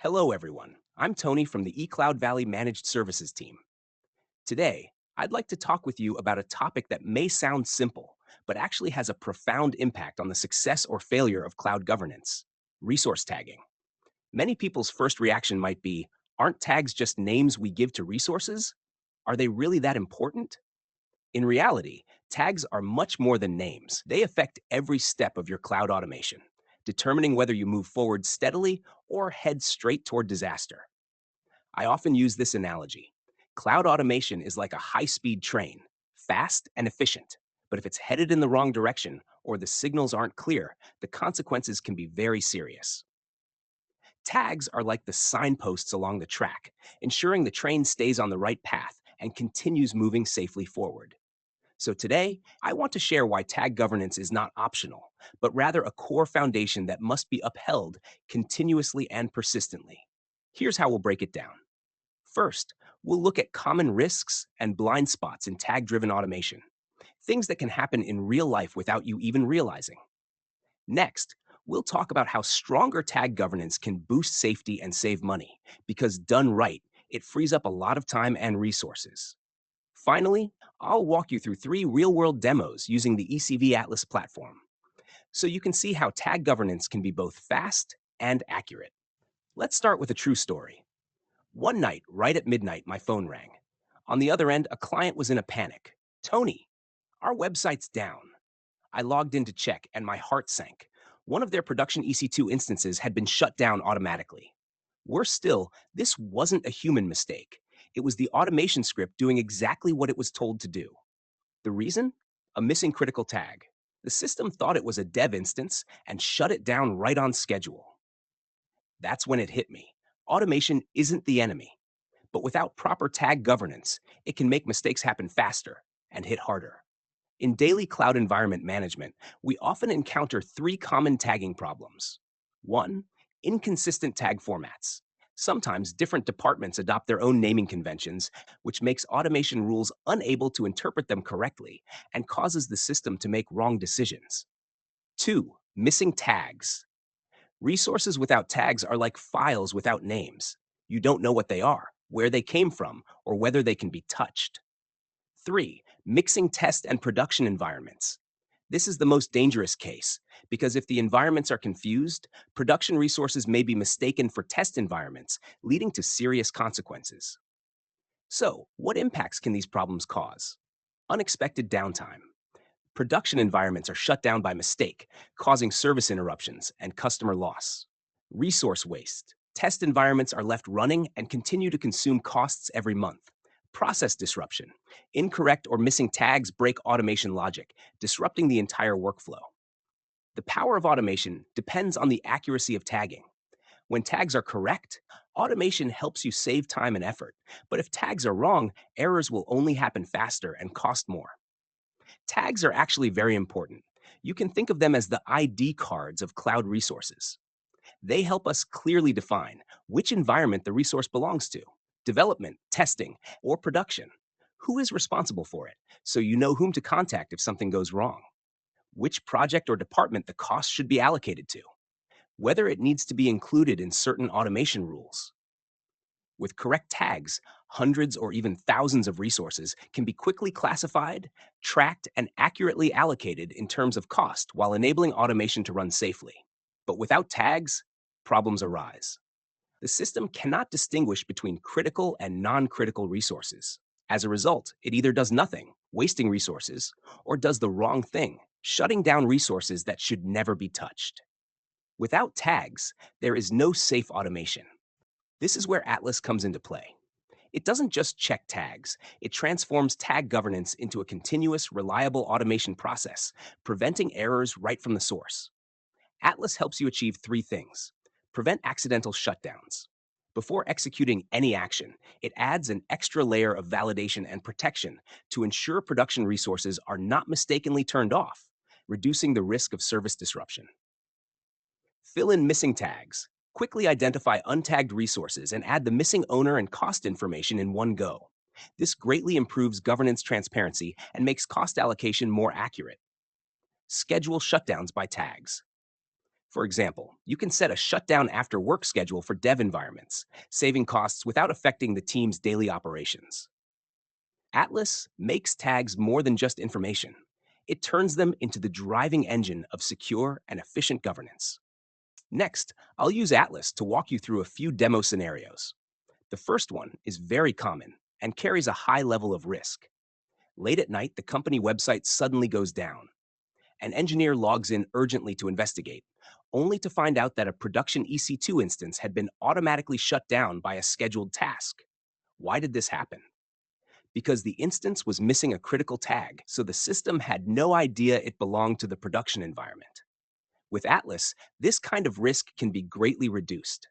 Hello, everyone. I'm Tony from the eCloud Valley Managed Services team. Today, I'd like to talk with you about a topic that may sound simple, but actually has a profound impact on the success or failure of cloud governance: resource tagging. Many people's first reaction might be, aren't tags just names we give to resources? Are they really that important? In reality, tags are much more than names. They affect every step of your cloud automation, determining whether you move forward steadily or head straight toward disaster. I often use this analogy. Cloud automation is like a high speed train, fast and efficient. But if it's headed in the wrong direction or the signals aren't clear, the consequences can be very serious. Tags are like the signposts along the track, ensuring the train stays on the right path and continues moving safely forward. So today, I want to share why tag governance is not optional, but rather a core foundation that must be upheld continuously and persistently. Here's how we'll break it down. First, we'll look at common risks and blind spots in tag driven automation, things that can happen in real life without you even realizing. Next, we'll talk about how stronger tag governance can boost safety and save money, because done right, it frees up a lot of time and resources. Finally, I'll walk you through three real world demos using the ECV Atlas platform, so you can see how tag governance can be both fast and accurate. Let's start with a true story. One night, right at midnight, my phone rang. On the other end, a client was in a panic. Tony, our website's down. I logged in to check, and my heart sank. One of their production EC2 instances had been shut down automatically. Worse still, this wasn't a human mistake. It was the automation script doing exactly what it was told to do. The reason? A missing critical tag. The system thought it was a dev instance and shut it down right on schedule. That's when it hit me. Automation isn't the enemy. But without proper tag governance, it can make mistakes happen faster and hit harder. In daily cloud environment management, we often encounter three common tagging problems. One, inconsistent tag formats. Sometimes different departments adopt their own naming conventions, which makes automation rules unable to interpret them correctly and causes the system to make wrong decisions. Two, missing tags. Resources without tags are like files without names. You don't know what they are, where they came from, or whether they can be touched. Three, mixing test and production environments. This is the most dangerous case because if the environments are confused, production resources may be mistaken for test environments, leading to serious consequences. So, what impacts can these problems cause? Unexpected downtime. Production environments are shut down by mistake, causing service interruptions and customer loss. Resource waste. Test environments are left running and continue to consume costs every month. Process disruption. Incorrect or missing tags break automation logic, disrupting the entire workflow. The power of automation depends on the accuracy of tagging. When tags are correct, automation helps you save time and effort. But if tags are wrong, errors will only happen faster and cost more. Tags are actually very important. You can think of them as the ID cards of cloud resources. They help us clearly define which environment the resource belongs to: development, testing, or production. Who is responsible for it, so you know whom to contact if something goes wrong? Which project or department the cost should be allocated to? Whether it needs to be included in certain automation rules. With correct tags, hundreds or even thousands of resources can be quickly classified, tracked, and accurately allocated in terms of cost while enabling automation to run safely. But without tags, problems arise. The system cannot distinguish between critical and non critical resources. As a result, it either does nothing, wasting resources, or does the wrong thing, shutting down resources that should never be touched. Without tags, there is no safe automation. This is where Atlas comes into play. It doesn't just check tags, it transforms tag governance into a continuous, reliable automation process, preventing errors right from the source. Atlas helps you achieve three things: prevent accidental shutdowns. Before executing any action, it adds an extra layer of validation and protection to ensure production resources are not mistakenly turned off, reducing the risk of service disruption. Fill in missing tags. Quickly identify untagged resources and add the missing owner and cost information in one go. This greatly improves governance transparency and makes cost allocation more accurate. Schedule shutdowns by tags. For example, you can set a shutdown after work schedule for dev environments, saving costs without affecting the team's daily operations. Atlas makes tags more than just information. It turns them into the driving engine of secure and efficient governance. Next, I'll use Atlas to walk you through a few demo scenarios. The first one is very common and carries a high level of risk. Late at night, the company website suddenly goes down. An engineer logs in urgently to investigate, only to find out that a production EC2 instance had been automatically shut down by a scheduled task. Why did this happen? Because the instance was missing a critical tag, so the system had no idea it belonged to the production environment. With Atlas, this kind of risk can be greatly reduced.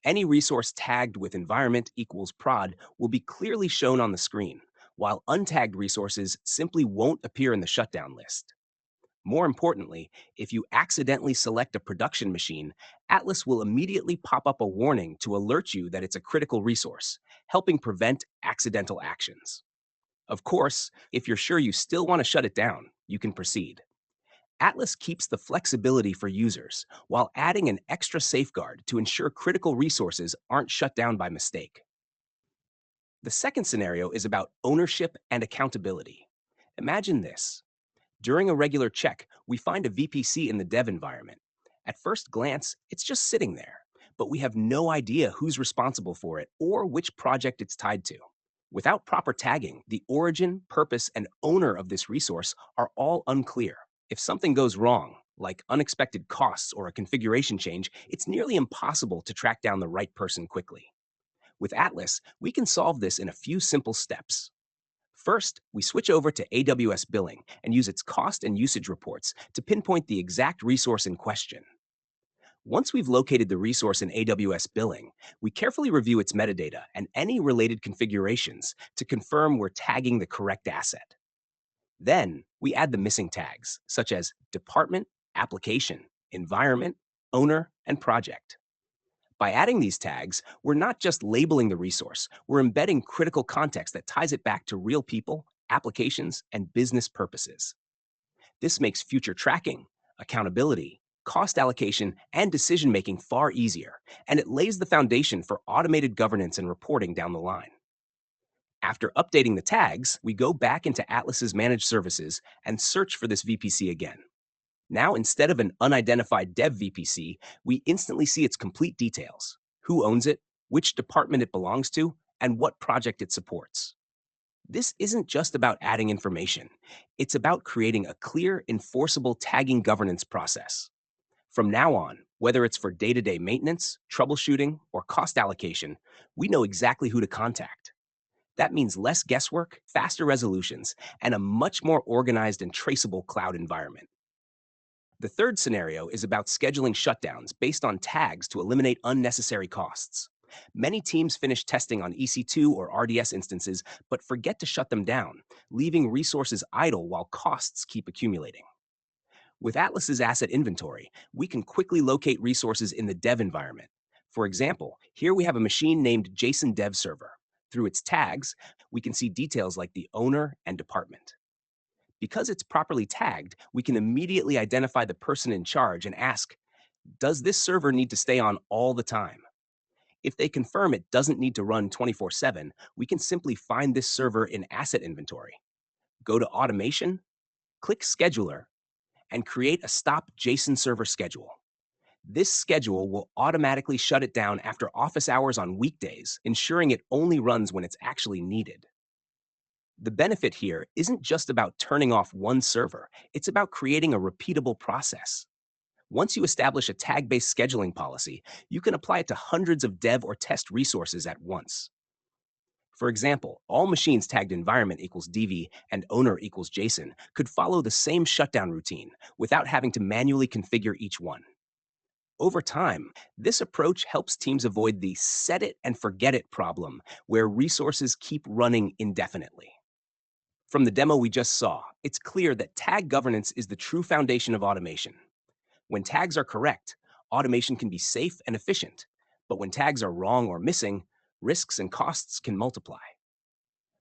Any resource tagged with environment equals prod will be clearly shown on the screen, while untagged resources simply won't appear in the shutdown list. More importantly, if you accidentally select a production machine, Atlas will immediately pop up a warning to alert you that it's a critical resource, helping prevent accidental actions. Of course, if you're sure you still want to shut it down, you can proceed. Atlas keeps the flexibility for users while adding an extra safeguard to ensure critical resources aren't shut down by mistake. The second scenario is about ownership and accountability. Imagine this. During a regular check, we find a VPC in the dev environment. At first glance, it's just sitting there, but we have no idea who's responsible for it or which project it's tied to. Without proper tagging, the origin, purpose, and owner of this resource are all unclear. If something goes wrong, like unexpected costs or a configuration change, it's nearly impossible to track down the right person quickly. With Atlas, we can solve this in a few simple steps. First, we switch over to AWS Billing and use its cost and usage reports to pinpoint the exact resource in question. Once we've located the resource in AWS Billing, we carefully review its metadata and any related configurations to confirm we're tagging the correct asset. Then, we add the missing tags, such as department, application, environment, owner, and project. By adding these tags, we're not just labeling the resource, we're embedding critical context that ties it back to real people, applications, and business purposes. This makes future tracking, accountability, cost allocation, and decision making far easier, and it lays the foundation for automated governance and reporting down the line. After updating the tags, we go back into Atlas's managed services and search for this VPC again. Now, instead of an unidentified dev VPC, we instantly see its complete details: who owns it, which department it belongs to, and what project it supports. This isn't just about adding information. It's about creating a clear, enforceable tagging governance process. From now on, whether it's for day-to-day maintenance, troubleshooting, or cost allocation, we know exactly who to contact. That means less guesswork, faster resolutions, and a much more organized and traceable cloud environment. The third scenario is about scheduling shutdowns based on tags to eliminate unnecessary costs. Many teams finish testing on EC2 or RDS instances but forget to shut them down, leaving resources idle while costs keep accumulating. With Atlas's asset inventory, we can quickly locate resources in the dev environment. For example, here we have a machine named JSON Dev Server. Through its tags, we can see details like the owner and department. Because it's properly tagged, we can immediately identify the person in charge and ask, does this server need to stay on all the time? If they confirm it doesn't need to run 24/7, we can simply find this server in Asset Inventory. Go to Automation, click Scheduler, and create a stop JSON server schedule. This schedule will automatically shut it down after office hours on weekdays, ensuring it only runs when it's actually needed. The benefit here isn't just about turning off one server, it's about creating a repeatable process. Once you establish a tag-based scheduling policy, you can apply it to hundreds of dev or test resources at once. For example, all machines tagged environment equals DV and owner equals JSON could follow the same shutdown routine without having to manually configure each one. Over time, this approach helps teams avoid the set it and forget it problem where resources keep running indefinitely. From the demo we just saw, it's clear that tag governance is the true foundation of automation. When tags are correct, automation can be safe and efficient. But when tags are wrong or missing, risks and costs can multiply.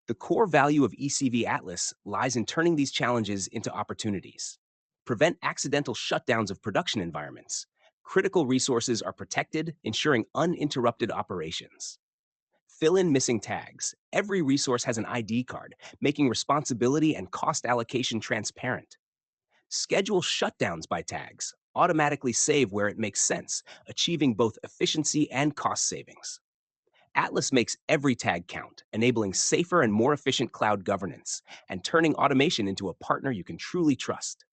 The core value of ECV Atlas lies in turning these challenges into opportunities. Prevent accidental shutdowns of production environments. Critical resources are protected, ensuring uninterrupted operations. Fill in missing tags. Every resource has an ID card, making responsibility and cost allocation transparent. Schedule shutdowns by tags. Automatically save where it makes sense, achieving both efficiency and cost savings. Atlas makes every tag count, enabling safer and more efficient cloud governance and turning automation into a partner you can truly trust.